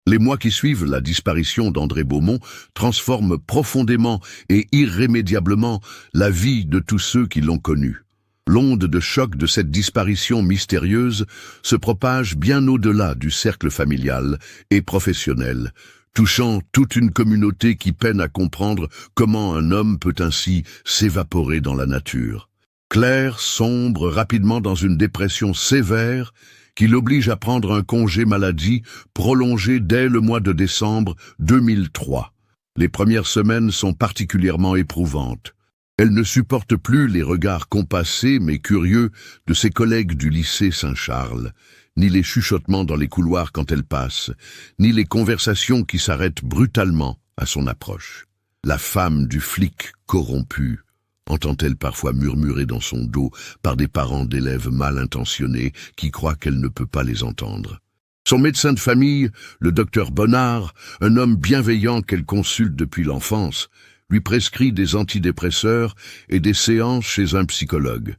Les mois qui suivent la disparition d'André Beaumont transforment profondément et irrémédiablement la vie de tous ceux qui l'ont connu. L'onde de choc de cette disparition mystérieuse se propage bien au-delà du cercle familial et professionnel, touchant toute une communauté qui peine à comprendre comment un homme peut ainsi s'évaporer dans la nature. Claire sombre rapidement dans une dépression sévère qui l'oblige à prendre un congé maladie prolongé dès le mois de décembre 2003. Les premières semaines sont particulièrement éprouvantes. Elle ne supporte plus les regards compassés mais curieux de ses collègues du lycée Saint-Charles, ni les chuchotements dans les couloirs quand elle passe, ni les conversations qui s'arrêtent brutalement à son approche. La femme du flic corrompu, entend-elle parfois murmurer dans son dos par des parents d'élèves mal intentionnés qui croient qu'elle ne peut pas les entendre. Son médecin de famille, le docteur Bonnard, un homme bienveillant qu'elle consulte depuis l'enfance, lui prescrit des antidépresseurs et des séances chez un psychologue.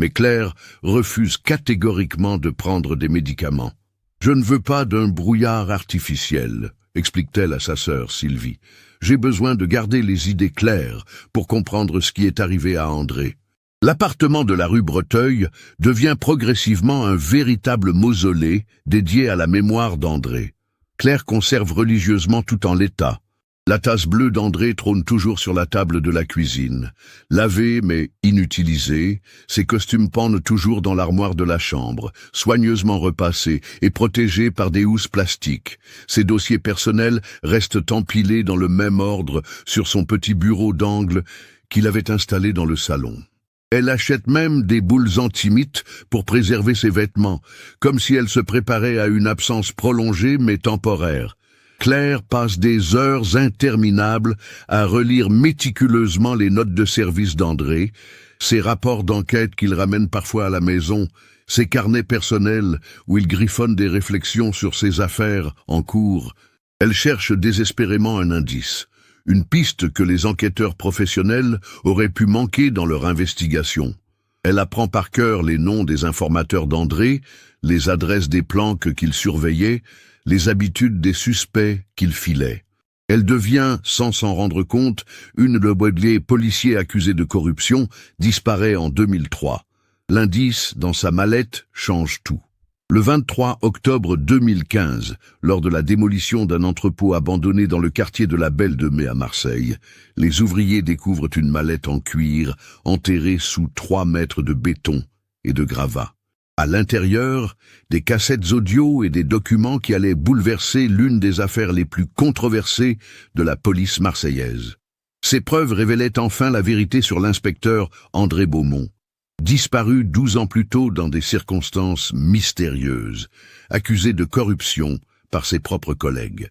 Mais Claire refuse catégoriquement de prendre des médicaments. « Je ne veux pas d'un brouillard artificiel », explique-t-elle à sa sœur Sylvie. « J'ai besoin de garder les idées claires pour comprendre ce qui est arrivé à André. » L'appartement de la rue Breteuil devient progressivement un véritable mausolée dédié à la mémoire d'André. Claire conserve religieusement tout en l'état. La tasse bleue d'André trône toujours sur la table de la cuisine. Lavée mais inutilisée, ses costumes pendent toujours dans l'armoire de la chambre, soigneusement repassés et protégés par des housses plastiques. Ses dossiers personnels restent empilés dans le même ordre sur son petit bureau d'angle qu'il avait installé dans le salon. Elle achète même des boules antimites pour préserver ses vêtements, comme si elle se préparait à une absence prolongée mais temporaire. Claire passe des heures interminables à relire méticuleusement les notes de service d'André, ses rapports d'enquête qu'il ramène parfois à la maison, ses carnets personnels où il griffonne des réflexions sur ses affaires en cours. Elle cherche désespérément un indice, une piste que les enquêteurs professionnels auraient pu manquer dans leur investigation. Elle apprend par cœur les noms des informateurs d'André, les adresses des planques qu'il surveillait, les habitudes des suspects qu'il filait. Elle devient, sans s'en rendre compte, une des policiers accusés de corruption, disparaît en 2003. L'indice dans sa mallette change tout. Le 23 octobre 2015, lors de la démolition d'un entrepôt abandonné dans le quartier de la Belle de Mai à Marseille, les ouvriers découvrent une mallette en cuir enterrée sous 3 mètres de béton et de gravats. À l'intérieur, des cassettes audio et des documents qui allaient bouleverser l'une des affaires les plus controversées de la police marseillaise. Ces preuves révélaient enfin la vérité sur l'inspecteur André Beaumont, disparu 12 ans plus tôt dans des circonstances mystérieuses, accusé de corruption par ses propres collègues.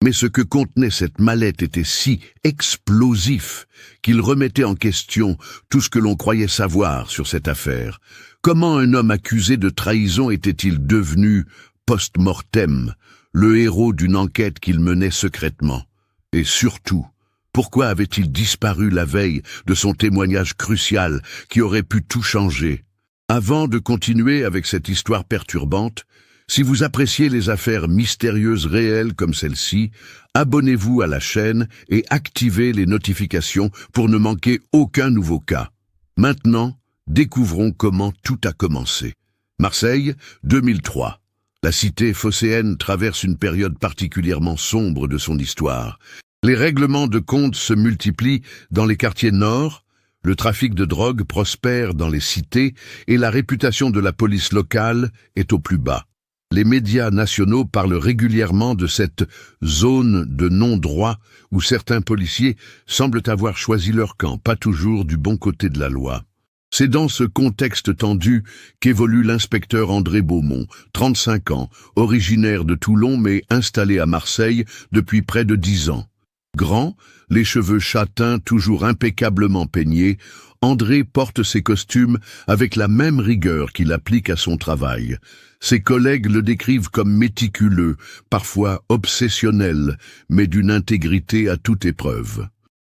Mais ce que contenait cette mallette était si explosif qu'il remettait en question tout ce que l'on croyait savoir sur cette affaire. Comment un homme accusé de trahison était-il devenu, post-mortem, le héros d'une enquête qu'il menait secrètement? Et surtout, pourquoi avait-il disparu la veille de son témoignage crucial qui aurait pu tout changer? Avant de continuer avec cette histoire perturbante, si vous appréciez les affaires mystérieuses réelles comme celle-ci, abonnez-vous à la chaîne et activez les notifications pour ne manquer aucun nouveau cas. Maintenant, découvrons comment tout a commencé. Marseille, 2003. La cité phocéenne traverse une période particulièrement sombre de son histoire. Les règlements de compte se multiplient dans les quartiers nord, le trafic de drogue prospère dans les cités et la réputation de la police locale est au plus bas. Les médias nationaux parlent régulièrement de cette zone de non-droit où certains policiers semblent avoir choisi leur camp, pas toujours du bon côté de la loi. C'est dans ce contexte tendu qu'évolue l'inspecteur André Beaumont, 35 ans, originaire de Toulon mais installé à Marseille depuis près de 10 ans. Grand, les cheveux châtains toujours impeccablement peignés, André porte ses costumes avec la même rigueur qu'il applique à son travail. Ses collègues le décrivent comme méticuleux, parfois obsessionnel, mais d'une intégrité à toute épreuve.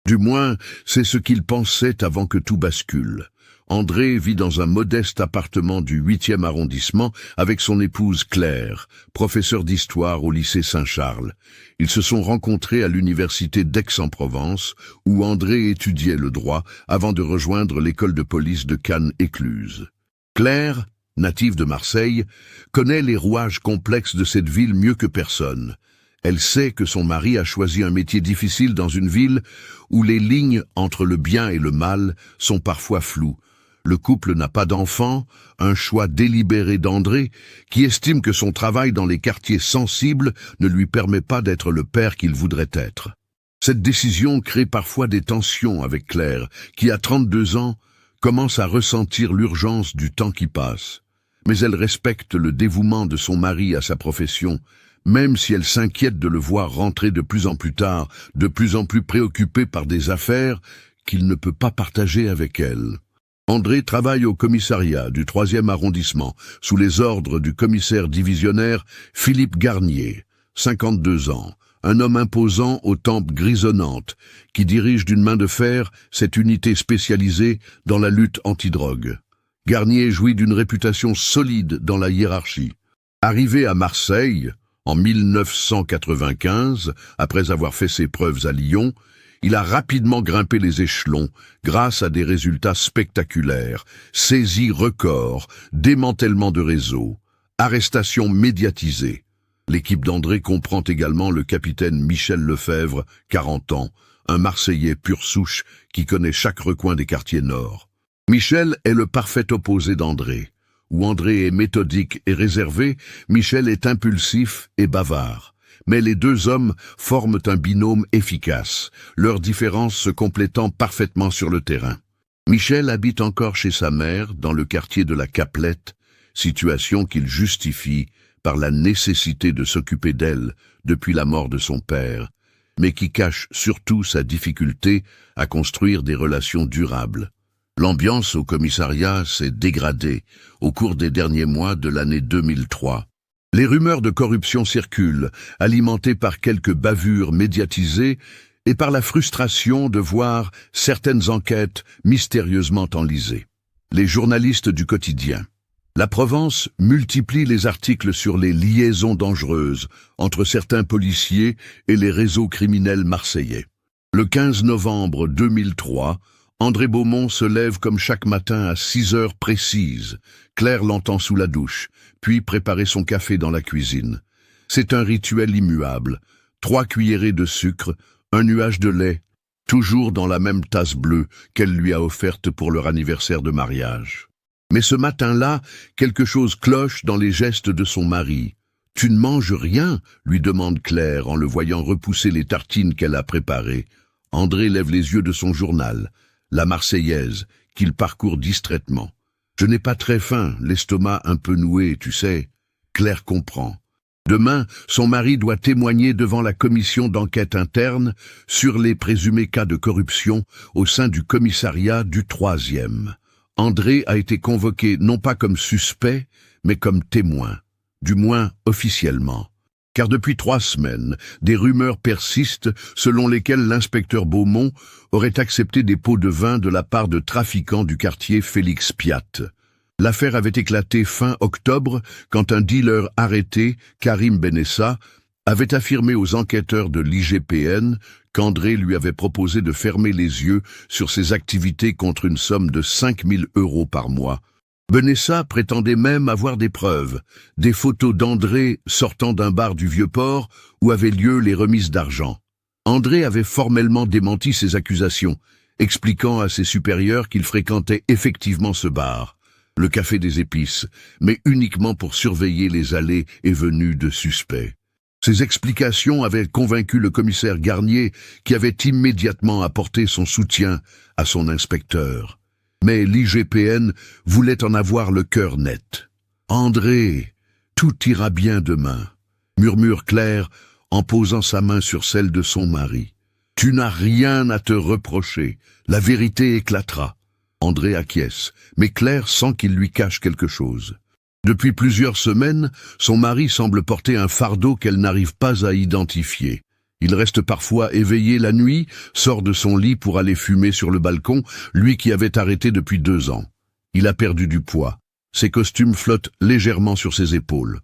Du moins, c'est ce qu'il pensait avant que tout bascule. André vit dans un modeste appartement du 8e arrondissement avec son épouse Claire, professeure d'histoire au lycée Saint-Charles. Ils se sont rencontrés à l'université d'Aix-en-Provence, où André étudiait le droit avant de rejoindre l'école de police de Cannes-Écluse. Claire, native de Marseille, connaît les rouages complexes de cette ville mieux que personne. Elle sait que son mari a choisi un métier difficile dans une ville où les lignes entre le bien et le mal sont parfois floues. Le couple n'a pas d'enfants, un choix délibéré d'André, qui estime que son travail dans les quartiers sensibles ne lui permet pas d'être le père qu'il voudrait être. Cette décision crée parfois des tensions avec Claire, qui à 32 ans, commence à ressentir l'urgence du temps qui passe. Mais elle respecte le dévouement de son mari à sa profession, même si elle s'inquiète de le voir rentrer de plus en plus tard, de plus en plus préoccupé par des affaires qu'il ne peut pas partager avec elle. André travaille au commissariat du 3e arrondissement, sous les ordres du commissaire divisionnaire Philippe Garnier, 52 ans, un homme imposant aux tempes grisonnantes, qui dirige d'une main de fer cette unité spécialisée dans la lutte antidrogue. Garnier jouit d'une réputation solide dans la hiérarchie. Arrivé à Marseille, en 1995, après avoir fait ses preuves à Lyon, il a rapidement grimpé les échelons grâce à des résultats spectaculaires, saisies records, démantèlement de réseaux, arrestations médiatisées. L'équipe d'André comprend également le capitaine Michel Lefebvre, 40 ans, un Marseillais pure souche qui connaît chaque recoin des quartiers nord. Michel est le parfait opposé d'André. Où André est méthodique et réservé, Michel est impulsif et bavard. Mais les deux hommes forment un binôme efficace, leurs différences se complétant parfaitement sur le terrain. Michel habite encore chez sa mère, dans le quartier de la Caplette, situation qu'il justifie par la nécessité de s'occuper d'elle depuis la mort de son père, mais qui cache surtout sa difficulté à construire des relations durables. L'ambiance au commissariat s'est dégradée au cours des derniers mois de l'année 2003. Les rumeurs de corruption circulent, alimentées par quelques bavures médiatisées et par la frustration de voir certaines enquêtes mystérieusement enlisées. Les journalistes du quotidien. La Provence multiplie les articles sur les liaisons dangereuses entre certains policiers et les réseaux criminels marseillais. Le 15 novembre 2003, André Beaumont se lève comme chaque matin à 6 heures précises. Claire l'entend sous la douche, puis préparer son café dans la cuisine. C'est un rituel immuable. 3 cuillerées de sucre, un nuage de lait, toujours dans la même tasse bleue qu'elle lui a offerte pour leur anniversaire de mariage. Mais ce matin-là, quelque chose cloche dans les gestes de son mari. « Tu ne manges rien ?» lui demande Claire en le voyant repousser les tartines qu'elle a préparées. André lève les yeux de son journal. La Marseillaise, qu'il parcourt distraitement. « Je n'ai pas très faim, l'estomac un peu noué, tu sais. » Claire comprend. Demain, son mari doit témoigner devant la commission d'enquête interne sur les présumés cas de corruption au sein du commissariat du 3e. André a été convoqué non pas comme suspect, mais comme témoin, du moins officiellement. Car depuis 3 semaines, des rumeurs persistent selon lesquelles l'inspecteur Beaumont aurait accepté des pots de vin de la part de trafiquants du quartier Félix Piat. L'affaire avait éclaté fin octobre quand un dealer arrêté, Karim Benessa, avait affirmé aux enquêteurs de l'IGPN qu'André lui avait proposé de fermer les yeux sur ses activités contre une somme de 5 000 € par mois. Benessa prétendait même avoir des preuves, des photos d'André sortant d'un bar du Vieux-Port où avaient lieu les remises d'argent. André avait formellement démenti ces accusations, expliquant à ses supérieurs qu'il fréquentait effectivement ce bar, le Café des Épices, mais uniquement pour surveiller les allées et venues de suspects. Ces explications avaient convaincu le commissaire Garnier, qui avait immédiatement apporté son soutien à son inspecteur. Mais l'IGPN voulait en avoir le cœur net. « André, tout ira bien demain », murmure Claire en posant sa main sur celle de son mari. « Tu n'as rien à te reprocher, la vérité éclatera. » André acquiesce, mais Claire sent qu'il lui cache quelque chose. Depuis plusieurs semaines, son mari semble porter un fardeau qu'elle n'arrive pas à identifier. Il reste parfois éveillé la nuit, sort de son lit pour aller fumer sur le balcon, lui qui avait arrêté depuis 2 ans. Il a perdu du poids. Ses costumes flottent légèrement sur ses épaules.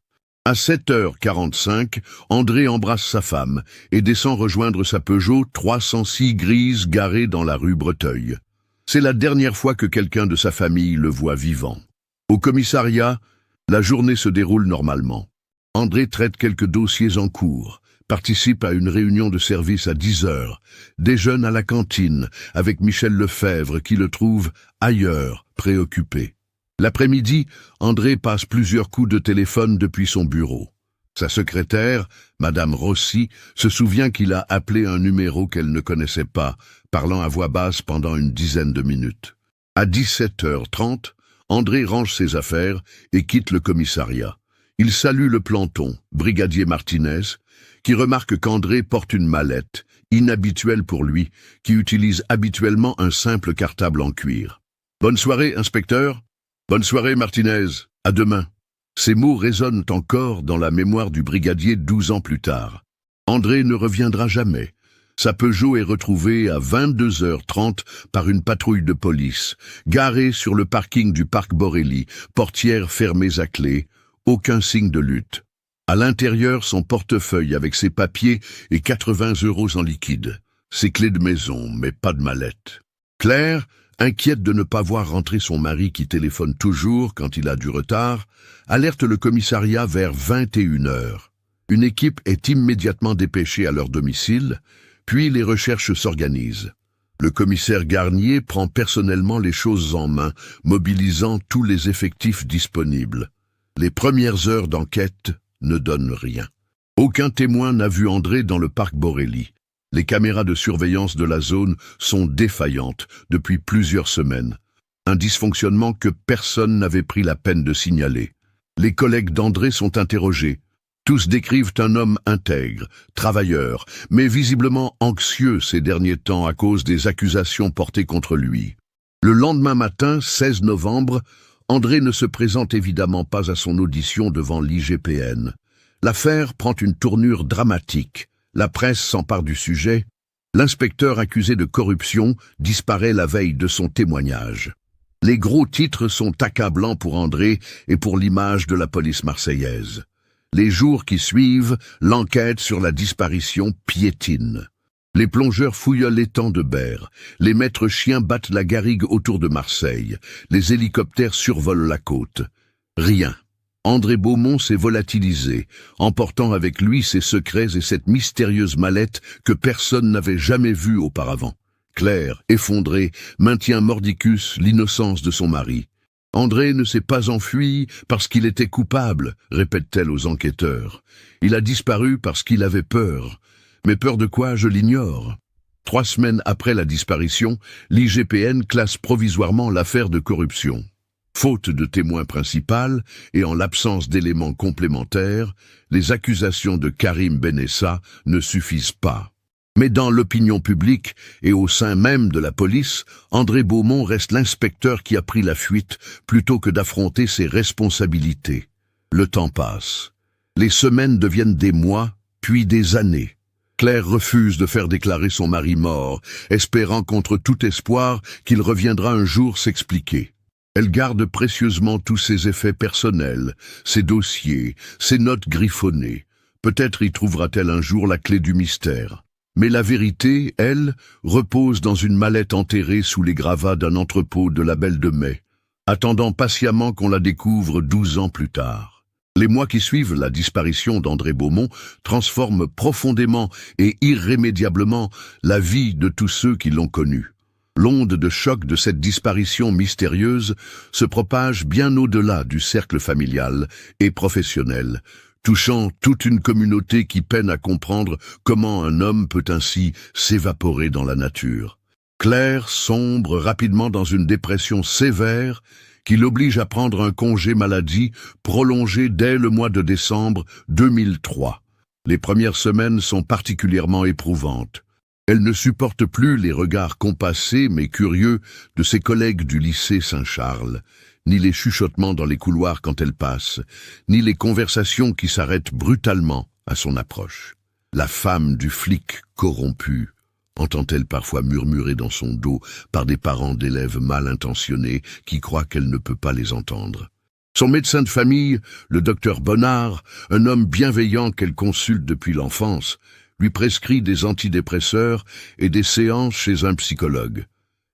À 7h45, André embrasse sa femme et descend rejoindre sa Peugeot 306 grise garée dans la rue Breteuil. C'est la dernière fois que quelqu'un de sa famille le voit vivant. Au commissariat, la journée se déroule normalement. André traite quelques dossiers en cours, participe à une réunion de service à 10h, déjeune à la cantine avec Michel Lefebvre qui le trouve ailleurs, préoccupé. L'après-midi, André passe plusieurs coups de téléphone depuis son bureau. Sa secrétaire, Madame Rossi, se souvient qu'il a appelé un numéro qu'elle ne connaissait pas, parlant à voix basse pendant une dizaine de minutes. À 17h30, André range ses affaires et quitte le commissariat. Il salue le planton, brigadier Martinez, qui remarque qu'André porte une mallette, inhabituelle pour lui, qui utilise habituellement un simple cartable en cuir. « Bonne soirée, inspecteur !»« Bonne soirée, Martinez. À demain. » Ces mots résonnent encore dans la mémoire du brigadier 12 ans plus tard. André ne reviendra jamais. Sa Peugeot est retrouvée à 22h30 par une patrouille de police, garée sur le parking du parc Borelli, portières fermées à clé, aucun signe de lutte. À l'intérieur, son portefeuille avec ses papiers et 80 € en liquide. Ses clés de maison, mais pas de mallette. Claire, inquiète de ne pas voir rentrer son mari qui téléphone toujours quand il a du retard, alerte le commissariat vers 21h. Une équipe est immédiatement dépêchée à leur domicile, puis les recherches s'organisent. Le commissaire Garnier prend personnellement les choses en main, mobilisant tous les effectifs disponibles. Les premières heures d'enquête ne donnent rien. Aucun témoin n'a vu André dans le parc Borelli. Les caméras de surveillance de la zone sont défaillantes depuis plusieurs semaines. Un dysfonctionnement que personne n'avait pris la peine de signaler. Les collègues d'André sont interrogés. Tous décrivent un homme intègre, travailleur, mais visiblement anxieux ces derniers temps à cause des accusations portées contre lui. Le lendemain matin, 16 novembre, André ne se présente évidemment pas à son audition devant l'IGPN. L'affaire prend une tournure dramatique. La presse s'empare du sujet. L'inspecteur accusé de corruption disparaît la veille de son témoignage. Les gros titres sont accablants pour André et pour l'image de la police marseillaise. Les jours qui suivent, l'enquête sur la disparition piétine. Les plongeurs fouillent l'étang de Berre, les maîtres chiens battent la garrigue autour de Marseille, les hélicoptères survolent la côte. Rien. André Beaumont s'est volatilisé, emportant avec lui ses secrets et cette mystérieuse mallette que personne n'avait jamais vue auparavant. Claire, effondrée, maintient mordicus l'innocence de son mari. André ne s'est pas enfui parce qu'il était coupable, répète-t-elle aux enquêteurs. Il a disparu parce qu'il avait peur. Mais peur de quoi, je l'ignore. 3 semaines après la disparition, l'IGPN classe provisoirement l'affaire de corruption. Faute de témoin principal et en l'absence d'éléments complémentaires, les accusations de Karim Benessa ne suffisent pas. Mais dans l'opinion publique et au sein même de la police, André Beaumont reste l'inspecteur qui a pris la fuite plutôt que d'affronter ses responsabilités. Le temps passe. Les semaines deviennent des mois, puis des années. Claire refuse de faire déclarer son mari mort, espérant contre tout espoir qu'il reviendra un jour s'expliquer. Elle garde précieusement tous ses effets personnels, ses dossiers, ses notes griffonnées. Peut-être y trouvera-t-elle un jour la clé du mystère. Mais la vérité, elle, repose dans une mallette enterrée sous les gravats d'un entrepôt de la Belle de Mai, attendant patiemment qu'on la découvre 12 ans plus tard. Les mois qui suivent la disparition d'André Beaumont transforment profondément et irrémédiablement la vie de tous ceux qui l'ont connu. L'onde de choc de cette disparition mystérieuse se propage bien au-delà du cercle familial et professionnel, touchant toute une communauté qui peine à comprendre comment un homme peut ainsi s'évaporer dans la nature. Claire sombre rapidement dans une dépression sévère qui l'oblige à prendre un congé maladie prolongé dès le mois de décembre 2003. Les premières semaines sont particulièrement éprouvantes. Elle ne supporte plus les regards compassés mais curieux de ses collègues du lycée Saint-Charles, ni les chuchotements dans les couloirs quand elle passe, ni les conversations qui s'arrêtent brutalement à son approche. La femme du flic corrompu entend-elle parfois murmurer dans son dos par des parents d'élèves mal intentionnés qui croient qu'elle ne peut pas les entendre. Son médecin de famille, le docteur Bonnard, un homme bienveillant qu'elle consulte depuis l'enfance, lui prescrit des antidépresseurs et des séances chez un psychologue.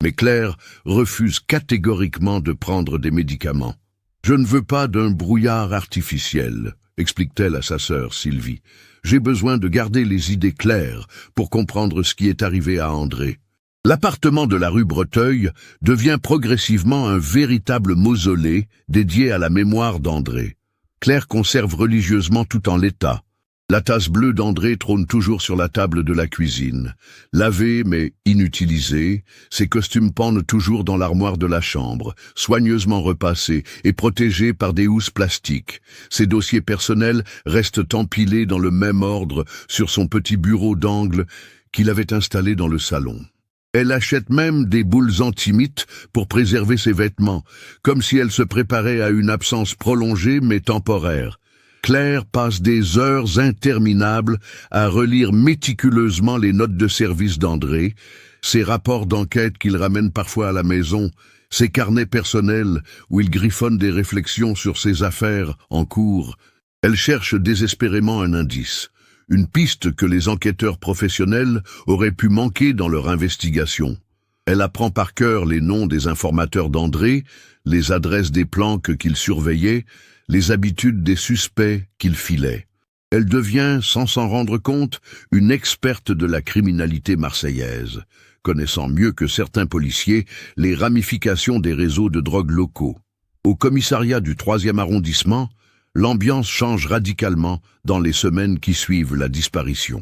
Mais Claire refuse catégoriquement de prendre des médicaments. « Je ne veux pas d'un brouillard artificiel », explique-t-elle à sa sœur Sylvie. « J'ai besoin de garder les idées claires pour comprendre ce qui est arrivé à André. » L'appartement de la rue Breteuil devient progressivement un véritable mausolée dédié à la mémoire d'André. Claire conserve religieusement tout en l'état. La tasse bleue d'André trône toujours sur la table de la cuisine. Lavée mais inutilisée, ses costumes pendent toujours dans l'armoire de la chambre, soigneusement repassés et protégés par des housses plastiques. Ses dossiers personnels restent empilés dans le même ordre sur son petit bureau d'angle qu'il avait installé dans le salon. Elle achète même des boules antimites pour préserver ses vêtements, comme si elle se préparait à une absence prolongée mais temporaire. Claire passe des heures interminables à relire méticuleusement les notes de service d'André, ses rapports d'enquête qu'il ramène parfois à la maison, ses carnets personnels où il griffonne des réflexions sur ses affaires en cours. Elle cherche désespérément un indice. Une piste que les enquêteurs professionnels auraient pu manquer dans leur investigation. Elle apprend par cœur les noms des informateurs d'André, les adresses des planques qu'il surveillait, les habitudes des suspects qu'il filait. Elle devient, sans s'en rendre compte, une experte de la criminalité marseillaise, connaissant mieux que certains policiers les ramifications des réseaux de drogue locaux. Au commissariat du 3e arrondissement, l'ambiance change radicalement dans les semaines qui suivent la disparition.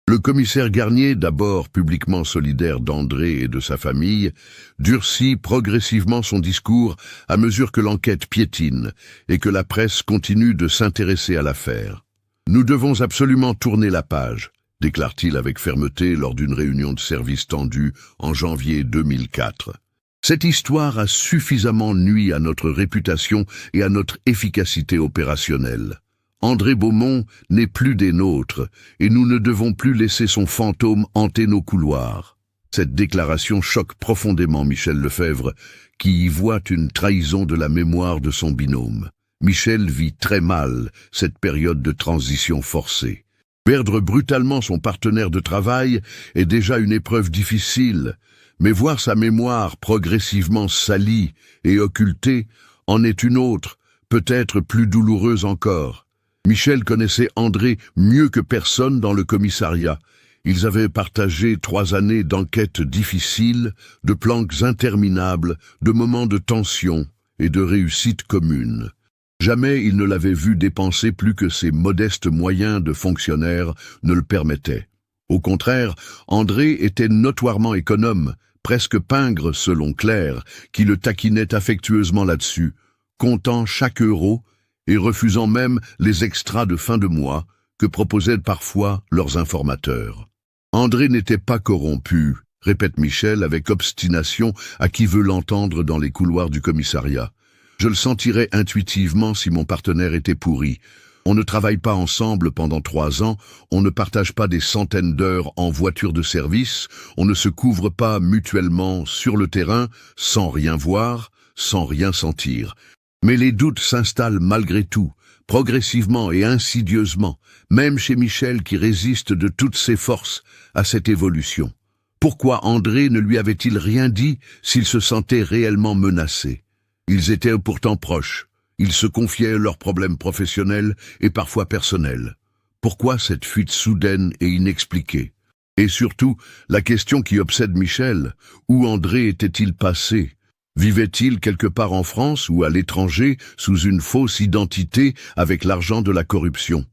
Le commissaire Garnier, d'abord publiquement solidaire d'André et de sa famille, durcit progressivement son discours à mesure que l'enquête piétine et que la presse continue de s'intéresser à l'affaire. « Nous devons absolument tourner la page », déclare-t-il avec fermeté lors d'une réunion de service tendue en janvier 2004. Cette histoire a suffisamment nui à notre réputation et à notre efficacité opérationnelle. André Beaumont n'est plus des nôtres, et nous ne devons plus laisser son fantôme hanter nos couloirs. Cette déclaration choque profondément Michel Lefebvre, qui y voit une trahison de la mémoire de son binôme. Michel vit très mal cette période de transition forcée. Perdre brutalement son partenaire de travail est déjà une épreuve difficile, mais voir sa mémoire progressivement salie et occultée en est une autre, peut-être plus douloureuse encore. Michel connaissait André mieux que personne dans le commissariat. Ils avaient partagé 3 années d'enquêtes difficiles, de planques interminables, de moments de tension et de réussite commune. Jamais il ne l'avait vu dépenser plus que ses modestes moyens de fonctionnaire ne le permettaient. Au contraire, André était notoirement économe, presque pingre selon Claire, qui le taquinait affectueusement là-dessus, comptant chaque euro et refusant même les extras de fin de mois que proposaient parfois leurs informateurs. André n'était pas corrompu, répète Michel avec obstination à qui veut l'entendre dans les couloirs du commissariat. Je le sentirais intuitivement si mon partenaire était pourri. On ne travaille pas ensemble pendant 3 ans, on ne partage pas des centaines d'heures en voiture de service, on ne se couvre pas mutuellement sur le terrain, sans rien voir, sans rien sentir. Mais les doutes s'installent malgré tout, progressivement et insidieusement, même chez Michel qui résiste de toutes ses forces à cette évolution. Pourquoi André ne lui avait-il rien dit s'il se sentait réellement menacé? Ils étaient pourtant proches. Ils se confiaient leurs problèmes professionnels et parfois personnels. Pourquoi cette fuite soudaine et inexpliquée? Et surtout, la question qui obsède Michel, où André était-il passé? Vivait-il quelque part en France ou à l'étranger sous une fausse identité avec l'argent de la corruption?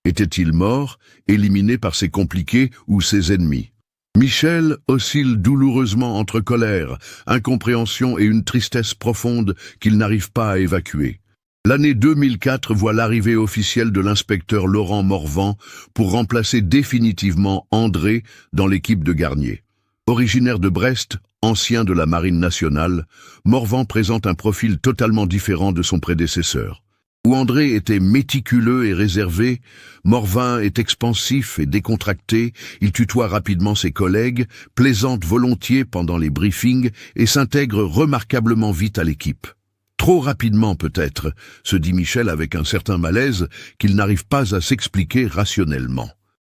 Était-il mort, éliminé par ses compliqués ou ses ennemis? Michel oscille douloureusement entre colère, incompréhension et une tristesse profonde qu'il n'arrive pas à évacuer. L'année 2004 voit l'arrivée officielle de l'inspecteur Laurent Morvan pour remplacer définitivement André dans l'équipe de Garnier. Originaire de Brest, ancien de la Marine nationale, Morvan présente un profil totalement différent de son prédécesseur. Où André était méticuleux et réservé, Morvin est expansif et décontracté, il tutoie rapidement ses collègues, plaisante volontiers pendant les briefings et s'intègre remarquablement vite à l'équipe. Trop rapidement peut-être, se dit Michel avec un certain malaise qu'il n'arrive pas à s'expliquer rationnellement.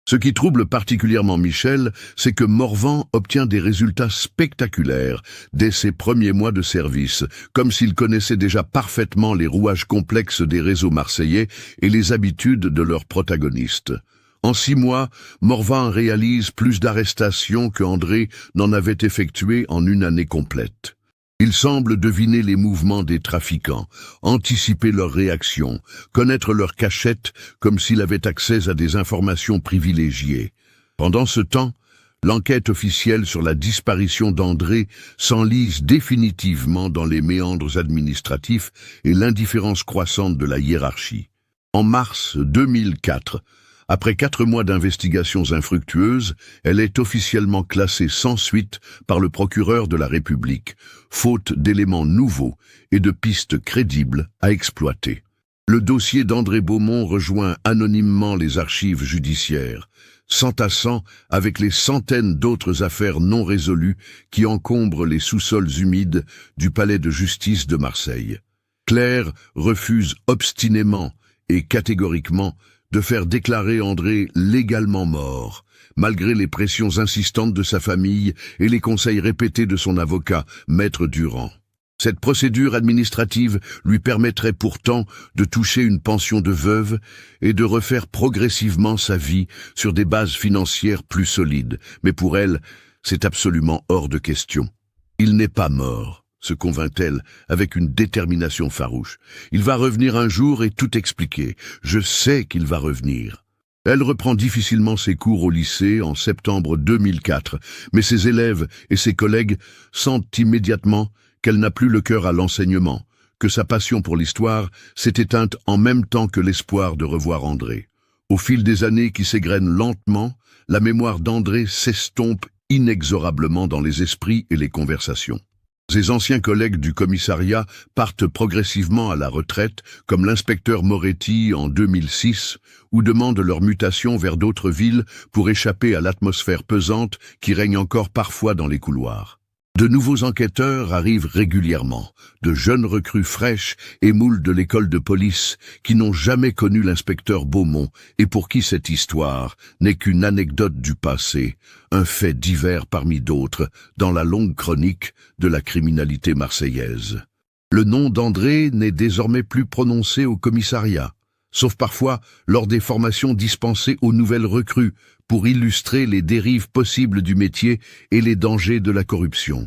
Ce qui trouble particulièrement Michel, c'est que Morvan obtient des résultats spectaculaires dès ses premiers mois de service, comme s'il connaissait déjà parfaitement les rouages complexes des réseaux marseillais et les habitudes de leurs protagonistes. En 6 mois, Morvan réalise plus d'arrestations que André n'en avait effectué en une année complète. Il semble deviner les mouvements des trafiquants, anticiper leurs réactions, connaître leurs cachettes comme s'il avait accès à des informations privilégiées. Pendant ce temps, l'enquête officielle sur la disparition d'André s'enlise définitivement dans les méandres administratifs et l'indifférence croissante de la hiérarchie. En mars 2004, après 4 mois d'investigations infructueuses, elle est officiellement classée sans suite par le procureur de la République, faute d'éléments nouveaux et de pistes crédibles à exploiter. Le dossier d'André Beaumont rejoint anonymement les archives judiciaires, s'entassant avec les centaines d'autres affaires non résolues qui encombrent les sous-sols humides du palais de justice de Marseille. Claire refuse obstinément et catégoriquement de faire déclarer André légalement mort, malgré les pressions insistantes de sa famille et les conseils répétés de son avocat, Maître Durand. Cette procédure administrative lui permettrait pourtant de toucher une pension de veuve et de refaire progressivement sa vie sur des bases financières plus solides. Mais pour elle, c'est absolument hors de question. Il n'est pas mort, se convainc-elle avec une détermination farouche. Il va revenir un jour et tout expliquer. Je sais qu'il va revenir. Elle reprend difficilement ses cours au lycée en septembre 2004, mais ses élèves et ses collègues sentent immédiatement qu'elle n'a plus le cœur à l'enseignement, que sa passion pour l'histoire s'est éteinte en même temps que l'espoir de revoir André. Au fil des années qui s'égrènent lentement, la mémoire d'André s'estompe inexorablement dans les esprits et les conversations. Ses anciens collègues du commissariat partent progressivement à la retraite, comme l'inspecteur Moretti en 2006, ou demandent leur mutation vers d'autres villes pour échapper à l'atmosphère pesante qui règne encore parfois dans les couloirs. De nouveaux enquêteurs arrivent régulièrement, de jeunes recrues fraîches émoulent de l'école de police qui n'ont jamais connu l'inspecteur Beaumont et pour qui cette histoire n'est qu'une anecdote du passé, un fait divers parmi d'autres dans la longue chronique de la criminalité marseillaise. Le nom d'André n'est désormais plus prononcé au commissariat, sauf parfois lors des formations dispensées aux nouvelles recrues pour illustrer les dérives possibles du métier et les dangers de la corruption.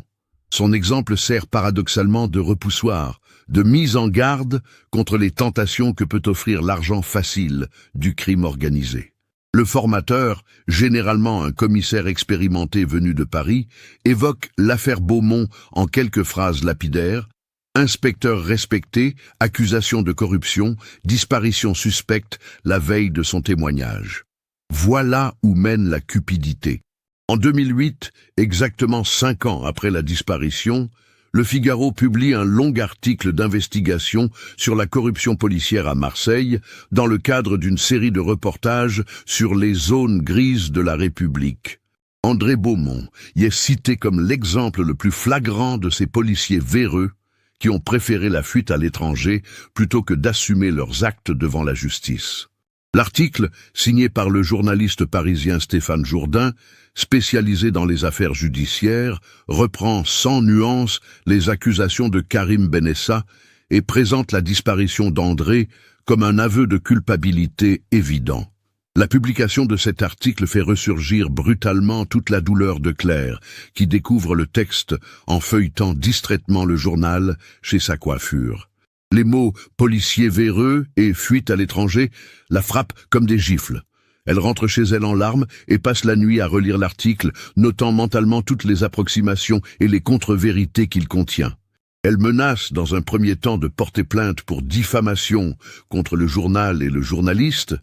Son exemple sert paradoxalement de repoussoir, de mise en garde contre les tentations que peut offrir l'argent facile du crime organisé. Le formateur, généralement un commissaire expérimenté venu de Paris, évoque l'affaire Beaumont en quelques phrases lapidaires: inspecteur respecté, accusation de corruption, disparition suspecte la veille de son témoignage. Voilà où mène la cupidité. En 2008, exactement 5 ans après la disparition, Le Figaro publie un long article d'investigation sur la corruption policière à Marseille dans le cadre d'une série de reportages sur les zones grises de la République. André Beaumont y est cité comme l'exemple le plus flagrant de ces policiers véreux qui ont préféré la fuite à l'étranger plutôt que d'assumer leurs actes devant la justice. L'article, signé par le journaliste parisien Stéphane Jourdain, spécialisé dans les affaires judiciaires, reprend sans nuance les accusations de Karim Benessa et présente la disparition d'André comme un aveu de culpabilité évident. La publication de cet article fait ressurgir brutalement toute la douleur de Claire, qui découvre le texte en feuilletant distraitement le journal chez sa coiffure. Les mots « policier véreux » et « fuite à l'étranger » la frappent comme des gifles. Elle rentre chez elle en larmes et passe la nuit à relire l'article, notant mentalement toutes les approximations et les contre-vérités qu'il contient. Elle menace dans un premier temps de porter plainte pour diffamation contre le journal et le journaliste,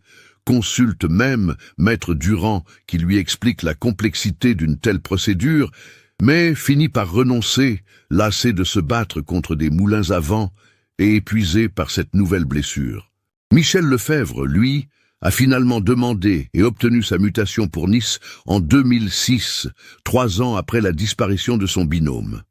consulte même Maître Durand qui lui explique la complexité d'une telle procédure, mais finit par renoncer, lassée de se battre contre des moulins à vent et épuisée par cette nouvelle blessure. Michel Lefebvre, lui, a finalement demandé et obtenu sa mutation pour Nice en 2006, 3 ans après la disparition de son binôme.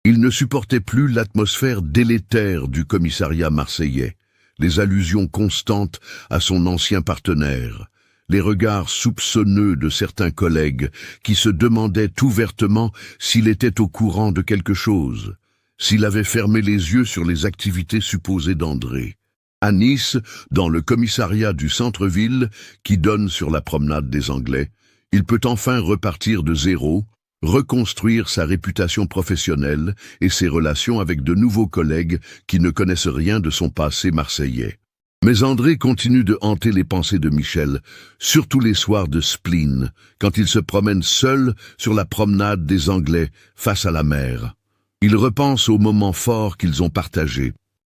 Il ne supportait plus l'atmosphère délétère du commissariat marseillais, les allusions constantes à son ancien partenaire, les regards soupçonneux de certains collègues qui se demandaient ouvertement s'il était au courant de quelque chose, s'il avait fermé les yeux sur les activités supposées d'André. À Nice, dans le commissariat du centre-ville qui donne sur la promenade des Anglais, il peut enfin repartir de zéro, reconstruire sa réputation professionnelle et ses relations avec de nouveaux collègues qui ne connaissent rien de son passé marseillais. Mais André continue de hanter les pensées de Michel, surtout les soirs de spleen, quand il se promène seul sur la promenade des Anglais face à la mer. Il repense aux moments forts qu'ils ont partagés.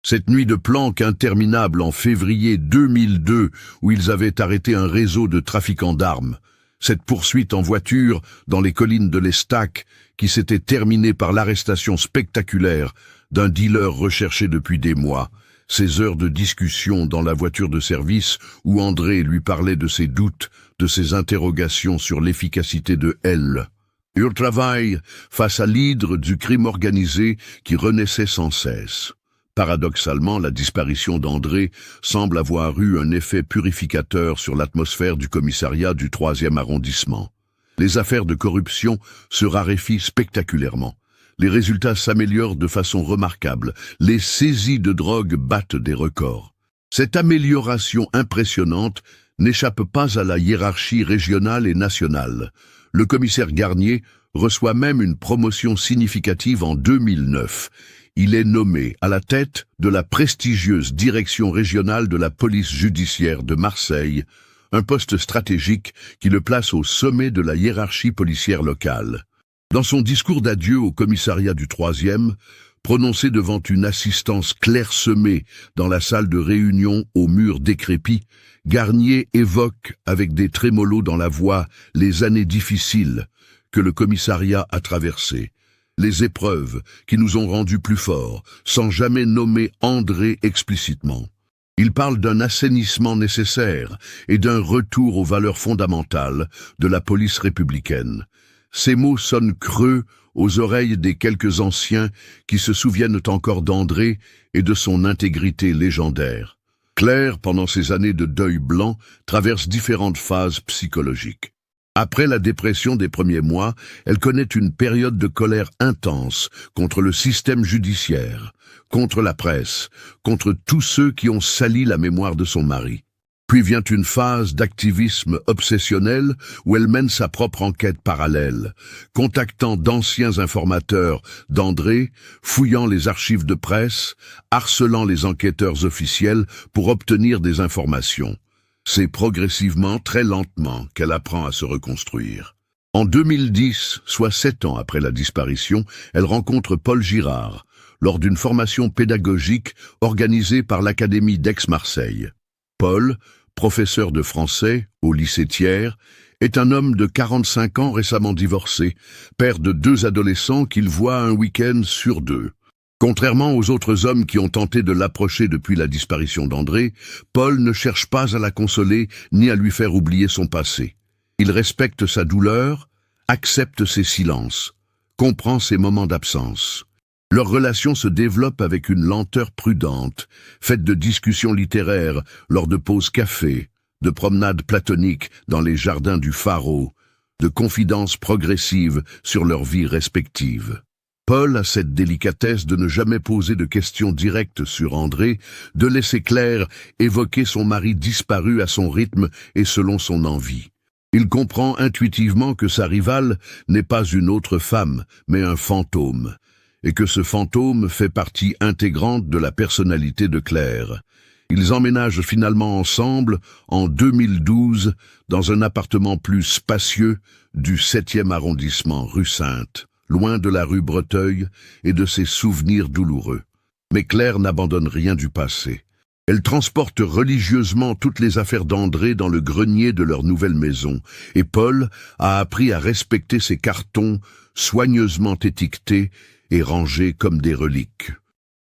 Cette nuit de planque interminable en février 2002 où ils avaient arrêté un réseau de trafiquants d'armes. Cette poursuite en voiture dans les collines de l'Estac qui s'était terminée par l'arrestation spectaculaire d'un dealer recherché depuis des mois. Ces heures de discussion dans la voiture de service où André lui parlait de ses doutes, de ses interrogations sur l'efficacité de L. Leur travail face à l'hydre du crime organisé qui renaissait sans cesse. Paradoxalement, la disparition d'André semble avoir eu un effet purificateur sur l'atmosphère du commissariat du 3e arrondissement. Les affaires de corruption se raréfient spectaculairement. Les résultats s'améliorent de façon remarquable. Les saisies de drogue battent des records. Cette amélioration impressionnante n'échappe pas à la hiérarchie régionale et nationale. Le commissaire Garnier reçoit même une promotion significative en 2009. Il est nommé à la tête de la prestigieuse direction régionale de la police judiciaire de Marseille, un poste stratégique qui le place au sommet de la hiérarchie policière locale. Dans son discours d'adieu au commissariat du 3e, prononcé devant une assistance clairsemée dans la salle de réunion aux murs décrépits, Garnier évoque avec des trémolos dans la voix les années difficiles que le commissariat a traversées, les épreuves qui nous ont rendus plus forts, sans jamais nommer André explicitement. Il parle d'un assainissement nécessaire et d'un retour aux valeurs fondamentales de la police républicaine. Ces mots sonnent creux aux oreilles des quelques anciens qui se souviennent encore d'André et de son intégrité légendaire. Claire, pendant ces années de deuil blanc, traverse différentes phases psychologiques. Après la dépression des premiers mois, elle connaît une période de colère intense contre le système judiciaire, contre la presse, contre tous ceux qui ont sali la mémoire de son mari. Puis vient une phase d'activisme obsessionnel où elle mène sa propre enquête parallèle, contactant d'anciens informateurs d'André, fouillant les archives de presse, harcelant les enquêteurs officiels pour obtenir des informations. C'est progressivement, très lentement, qu'elle apprend à se reconstruire. En 2010, soit 7 ans après la disparition, elle rencontre Paul Girard, lors d'une formation pédagogique organisée par l'Académie d'Aix-Marseille. Paul, professeur de français au lycée Thiers, est un homme de 45 ans récemment divorcé, père de 2 adolescents qu'il voit un week-end sur 2. Contrairement aux autres hommes qui ont tenté de l'approcher depuis la disparition d'André, Paul ne cherche pas à la consoler ni à lui faire oublier son passé. Il respecte sa douleur, accepte ses silences, comprend ses moments d'absence. Leur relation se développe avec une lenteur prudente, faite de discussions littéraires lors de pauses café, de promenades platoniques dans les jardins du Pharo, de confidences progressives sur leurs vies respectives. Paul a cette délicatesse de ne jamais poser de questions directes sur André, de laisser Claire évoquer son mari disparu à son rythme et selon son envie. Il comprend intuitivement que sa rivale n'est pas une autre femme, mais un fantôme, et que ce fantôme fait partie intégrante de la personnalité de Claire. Ils emménagent finalement ensemble en 2012 dans un appartement plus spacieux du 7e arrondissement, rue Sainte, loin de la rue Breteuil et de ses souvenirs douloureux. Mais Claire n'abandonne rien du passé. Elle transporte religieusement toutes les affaires d'André dans le grenier de leur nouvelle maison, et Paul a appris à respecter ses cartons soigneusement étiquetés et rangés comme des reliques.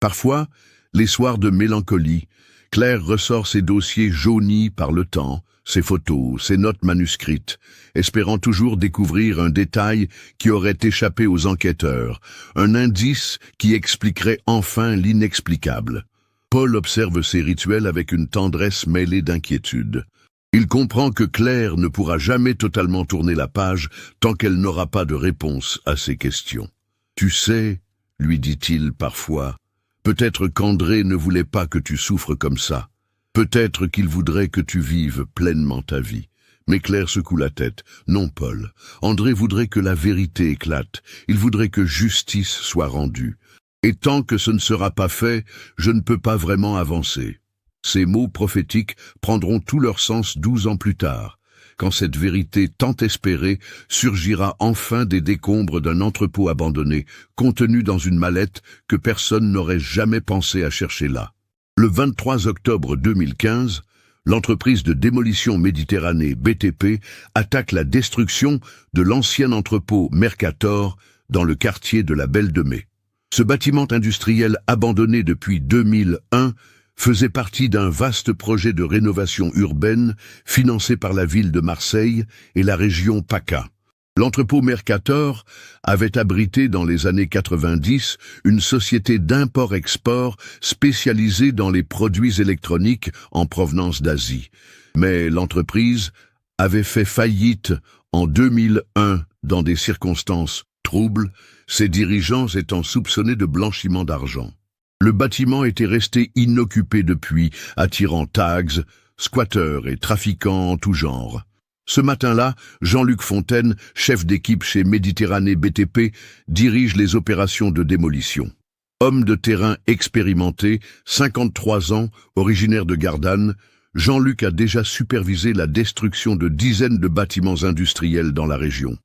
Parfois, les soirs de mélancolie, Claire ressort ses dossiers jaunis par le temps, ses photos, ses notes manuscrites, espérant toujours découvrir un détail qui aurait échappé aux enquêteurs, un indice qui expliquerait enfin l'inexplicable. Paul observe ces rituels avec une tendresse mêlée d'inquiétude. Il comprend que Claire ne pourra jamais totalement tourner la page tant qu'elle n'aura pas de réponse à ses questions. « Tu sais, » lui dit-il parfois, « peut-être qu'André ne voulait pas que tu souffres comme ça. Peut-être qu'il voudrait que tu vives pleinement ta vie. » Mais Claire secoue la tête. « Non, Paul, André voudrait que la vérité éclate. Il voudrait que justice soit rendue. Et tant que ce ne sera pas fait, je ne peux pas vraiment avancer. » Ces mots prophétiques prendront tout leur sens 12 ans plus tard, quand cette vérité tant espérée surgira enfin des décombres d'un entrepôt abandonné, contenu dans une mallette que personne n'aurait jamais pensé à chercher là. Le 23 octobre 2015, l'entreprise de démolition Méditerranée BTP attaque la destruction de l'ancien entrepôt Mercator dans le quartier de la Belle de Mai. Ce bâtiment industriel abandonné depuis 2001 faisait partie d'un vaste projet de rénovation urbaine financé par la ville de Marseille et la région PACA. L'entrepôt Mercator avait abrité dans les années 90 une société d'import-export spécialisée dans les produits électroniques en provenance d'Asie. Mais l'entreprise avait fait faillite en 2001 dans des circonstances troubles, ses dirigeants étant soupçonnés de blanchiment d'argent. Le bâtiment était resté inoccupé depuis, attirant tags, squatteurs et trafiquants en tout genre. Ce matin-là, Jean-Luc Fontaine, chef d'équipe chez Méditerranée BTP, dirige les opérations de démolition. Homme de terrain expérimenté, 53 ans, originaire de Gardanne, Jean-Luc a déjà supervisé la destruction de dizaines de bâtiments industriels dans la région.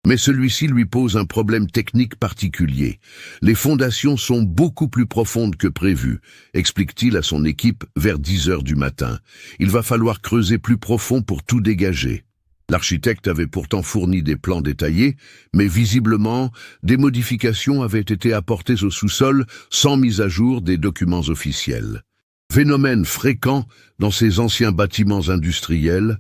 Mais celui-ci lui pose un problème technique particulier. Les fondations sont beaucoup plus profondes que prévu, explique-t-il à son équipe vers 10 heures du matin. Il va falloir creuser plus profond pour tout dégager. L'architecte avait pourtant fourni des plans détaillés, mais visiblement, des modifications avaient été apportées au sous-sol sans mise à jour des documents officiels. Phénomène fréquent dans ces anciens bâtiments industriels